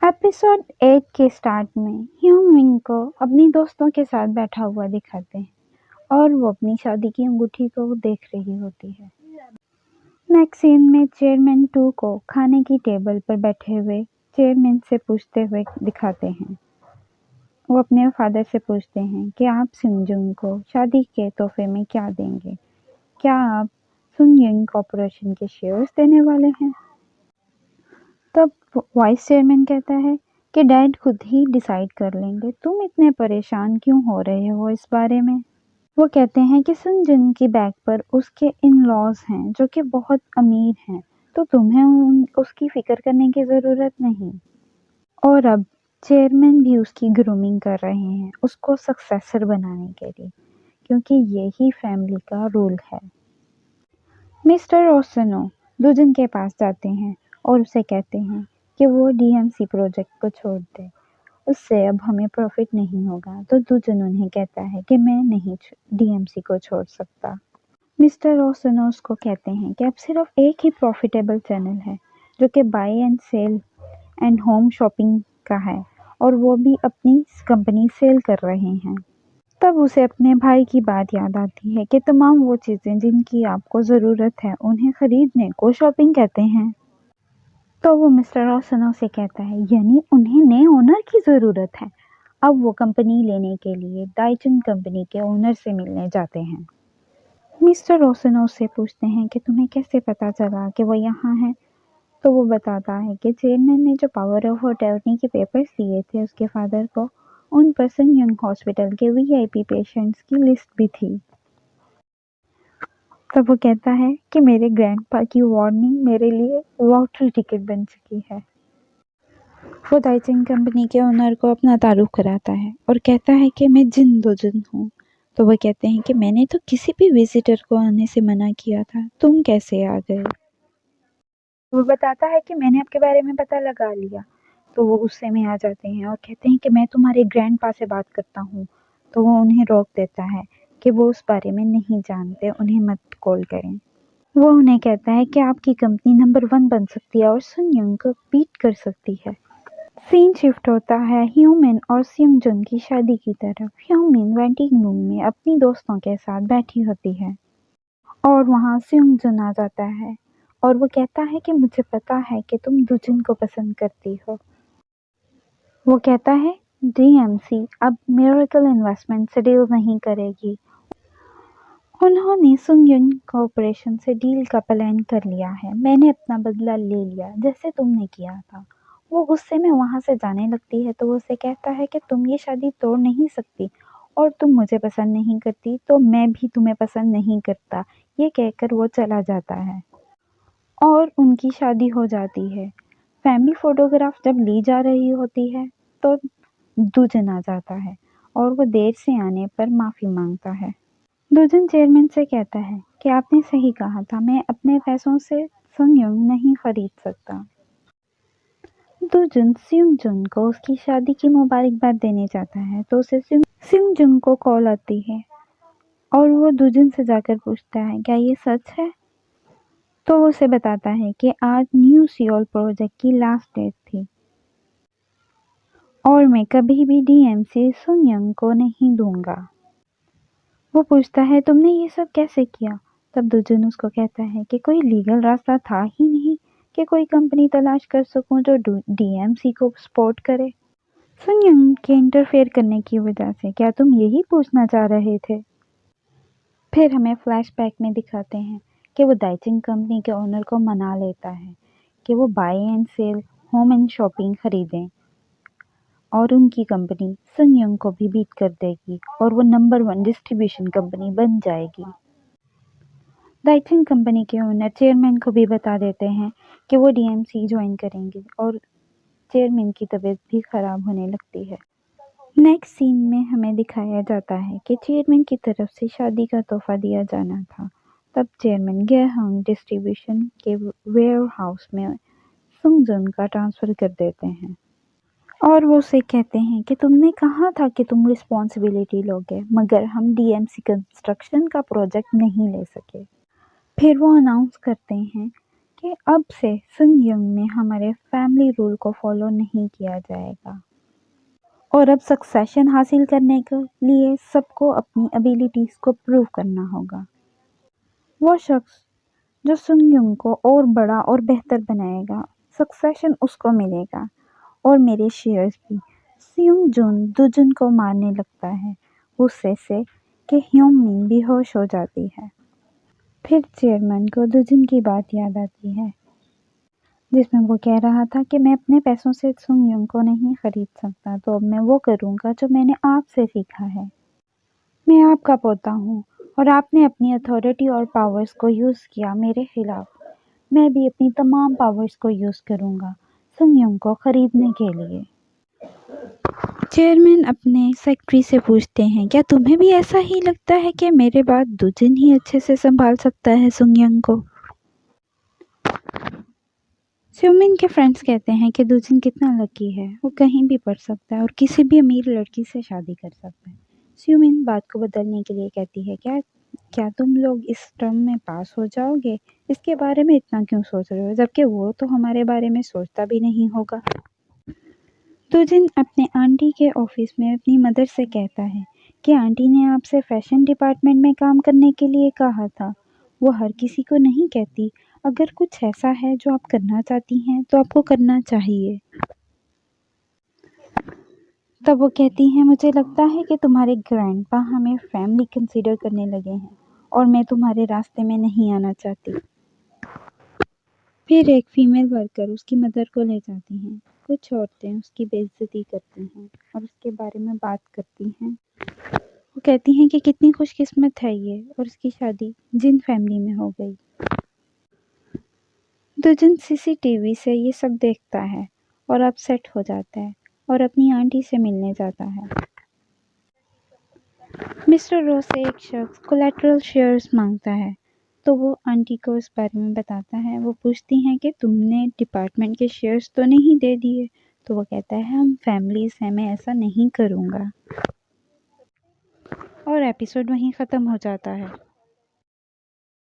Episode 8 के start में humming को अपनी दोस्तों के साथ बैठा हुआ दिखाते हैं और वो अपनी शादी की अंगूठी को देख रही होती है। नेक्स्ट सीन में चेयरमैन 2 को खाने की टेबल पर बैठे हुए चेयरमैन से पूछते हुए दिखाते हैं। वो अपने फादर से पूछते हैं कि आप सुंजुंग को शादी के तोहफे में क्या देंगे? क्या आप सुंजुंग कॉर्पोरेशन के शेयर्स देने वाले हैं? तब वाइस चेयरमैन कहता है कि डैड खुद ही डिसाइड कर लेंगे, तुम इतने परेशान क्यों हो रहे हो इस बारे में। वो कहते हैं कि सुनजुन की बैग पर उसके इन लॉज हैं जो कि बहुत अमीर हैं, तो तुम्हें उसकी फिक्र करने की ज़रूरत नहीं। और अब चेयरमैन भी उसकी ग्रूमिंग कर रहे हैं उसको सक्सेसर बनाने के लिए, क्योंकि यही फैमिली का रूल है। मिस्टर ओसनो दुजुन के पास जाते हैं और उसे कहते हैं कि वो डीएमसी प्रोजेक्ट को छोड़ दे, उससे अब हमें प्रॉफिट नहीं होगा। तो दुजुन उन्हें कहता है कि मैं नहीं डीएमसी को छोड़ सकता। मिस्टर ओसनो उसको कहते हैं कि अब सिर्फ एक ही प्रॉफिटेबल चैनल है जो कि buy and sell and home shopping का है, और वो भी अपनी कंपनी सेल कर रहे हैं। तब उसे अपने भाई की बात याद आती है कि तमाम वो चीज़ें जिनकी आपको ज़रूरत है उन्हें खरीदने को शॉपिंग कहते हैं। तो वो मिस्टर ओसनो से कहता है यानी उन्हें नए ओनर की ज़रूरत है। अब वो कंपनी लेने के लिए दाइचुन कंपनी के ओनर से मिलने जाते हैं। मिस्टर ओसनो से पूछते हैं कि तुम्हें कैसे पता चला कि वो यहाँ है? तो वो बताता है कि चेयरमैन ने जो पावर ऑफ अटॉर्नी के पेपर्स दिए थे उसके फादर को, उन पर सुनयंग हॉस्पिटल के वीआईपी पेशेंट्स की लिस्ट भी थी। तब वो कहता है कि मेरे ग्रैंडपा की वार्निंग मेरे लिए लॉटरी टिकट बन चुकी है। वो दाइचिंग कंपनी के ओनर को अपना तारुफ कराता है और कहता है कि मैं जिन दोजुन हूँ। तो वो कहते हैं कि मैंने तो किसी भी विजिटर को आने से मना किया था, तुम कैसे आ गए? वो बताता है कि मैंने आपके बारे में पता लगा लिया। तो वो गुस्से में आ जाते हैं और कहते हैं कि मैं तुम्हारे ग्रैंडपा से बात करता हूँ। तो वो उन्हें रोक देता है कि वो उस बारे में नहीं जानते, उन्हें मत कॉल करें। वो उन्हें कहता है कि आपकी कंपनी नंबर 1 बन सकती है और सुनयंग को बीट कर सकती है। सीन शिफ्ट होता है ह्यूमिन और सियोंगजुन की शादी की तरफ। ह्यूमिन वेटिंग रूम में अपनी दोस्तों के साथ बैठी होती है और वहाँ सियोंगजुन आ जाता है और वो कहता है कि मुझे पता है कि तुम दुजुन को पसंद करती हो। वो कहता है डीएमसी अब मिरेकल इन्वेस्टमेंट से डील नहीं करेगी। उन्होंने सुंगयुन कॉर्पोरेशन से डील का प्लान कर लिया है। मैंने अपना बदला ले लिया जैसे तुमने किया था। वो गुस्से में वहां से जाने लगती है तो वो उसे कहता है कि तुम ये शादी तोड़ नहीं सकती और तुम मुझे पसंद नहीं करती तो मैं भी तुम्हें पसंद नहीं करता। ये कहकर वो चला जाता है और उनकी शादी हो जाती है। फैमिली फोटोग्राफ जब ली जा रही होती है तो दुजन आ जाता है और वो देर से आने पर माफी मांगता है। दुजन चेयरमैन से कहता है कि आपने सही कहा था, मैं अपने पैसों से सुंगयुन नहीं खरीद सकता। दुजुन सियोंगजुन को उसकी शादी की मुबारकबाद देने जाता है तो उसे सियोंगजुन को कॉल आती है और वो दुजुन से जाकर पूछता है क्या ये सच है? तो वो उसे बताता है कि आज न्यू सियोल प्रोजेक्ट की लास्ट डेट थी और मैं कभी भी डीएमसी सुंगयुन को नहीं दूंगा। वो पूछता है तुमने ये सब कैसे किया? तब दुजुन उसको कहता है कि कोई लीगल रास्ता था ही नहीं कि कोई कंपनी तलाश कर सकूं जो डीएमसी को सपोर्ट करे। सुनयंग के इंटरफेयर करने की वजह से क्या तुम यही पूछना चाह रहे थे? फिर हमें फ्लैशबैक में दिखाते हैं कि वो दाइचिंग कंपनी के ओनर को मना लेता है कि वो buy and sell home and shopping खरीदें और उनकी कंपनी सुनयंग को भी बीट कर देगी और वो नंबर 1 डिस्ट्रीब्यूशन कंपनी बन जाएगी। दाइचिंग कंपनी के ओनर चेयरमैन को भी बता देते हैं कि वो डीएमसी ज्वाइन करेंगे और चेयरमैन की तबीयत भी खराब होने लगती है। नेक्स्ट सीन में हमें दिखाया जाता है कि चेयरमैन की तरफ से शादी का तोहफा दिया जाना था। तब चेयरमैन गेहंग डिस्ट्रीब्यूशन के वेयर हाउस में सुंगजुन का ट्रांसफ़र कर देते हैं और वो उसे कहते हैं कि तुमने कहा था कि तुम रिस्पॉन्सिबिलिटी लोगे, मगर हम डीएमसी कंस्ट्रक्शन का प्रोजेक्ट नहीं ले सके। फिर वो अनाउंस करते हैं कि अब से सुंगयुंग में हमारे फैमिली रूल को फॉलो नहीं किया जाएगा और अब सक्सेशन हासिल करने के लिए सबको अपनी एबिलिटीज़ को प्रूव करना होगा। वो शख्स जो सुंगयुंग को और बड़ा और बेहतर बनाएगा, सक्सेशन उसको मिलेगा और मेरे शेयर्स भी। सियोंग जुन दुजुन को मारने लगता है गुस्से से कि ह्यूमिन बेहोश हो जाती है। फिर चेयरमैन को दुजुन की बात याद आती है जिसमें वो कह रहा था कि मैं अपने पैसों से सुंगयुंग को नहीं खरीद सकता, तो अब मैं वो करूँगा जो मैंने आपसे सीखा है। मैं आपका पोता हूँ और आपने अपनी अथॉरिटी और पावर्स को यूज़ किया मेरे खिलाफ। मैं भी अपनी तमाम पावर्स को यूज़ करूँगा सुंगयुंग को खरीदने के लिए। चेयरमैन अपने सेक्रेटरी से पूछते हैं, क्या तुम्हें भी ऐसा ही लगता है कि मेरे बाद दुजिन ही अच्छे से संभाल सकता है सुंगयुंग को? स्यूमिन के फ्रेंड्स कहते हैं कि दुजिन कितना लकी है, वो कहीं भी पढ़ सकता है और किसी भी अमीर लड़की से शादी कर सकता है। स्यूमिन बात को बदलने के लिए कहती है, क्या क्या तुम लोग इस टर्म में पास हो जाओगे? इसके बारे में इतना क्यों सोच रहे हो, जबकि वो तो हमारे बारे में सोचता भी नहीं होगा। दुजिन अपने आंटी के ऑफिस में अपनी मदर से कहता है कि आंटी ने आपसे फैशन डिपार्टमेंट में काम करने के लिए कहा था। वो हर किसी को नहीं कहती। अगर कुछ ऐसा है जो आप करना चाहती हैं तो आपको करना चाहिए। तब वो कहती हैं, मुझे लगता है कि तुम्हारे ग्रैंडपा हमें फैमिली कंसीडर करने लगे हैं और मैं तुम्हारे रास्ते में नहीं आना चाहती। फिर एक फीमेल वर्कर उसकी मदर को ले जाती हैं। कुछ औरतें उसकी बेइज्जती करती हैं और उसके बारे में बात करती हैं। वो कहती हैं कि कितनी खुशकिस्मत है ये और उसकी शादी जिन फैमिली में हो गई। दुजुन सीसीटीवी से ये सब देखता है और अपसेट हो जाता है और अपनी आंटी से मिलने जाता है। मिस्टर रो से एक शख्स कोलैटरल शेयर्स मांगता है तो वो आंटी को इस बारे में बताता है। वो पूछती हैं कि तुमने डिपार्टमेंट के शेयर्स तो नहीं दे दिए? तो वो कहता है, हम फैमिलीज हैं, मैं ऐसा नहीं करूँगा। और एपिसोड वहीं ख़त्म हो जाता है।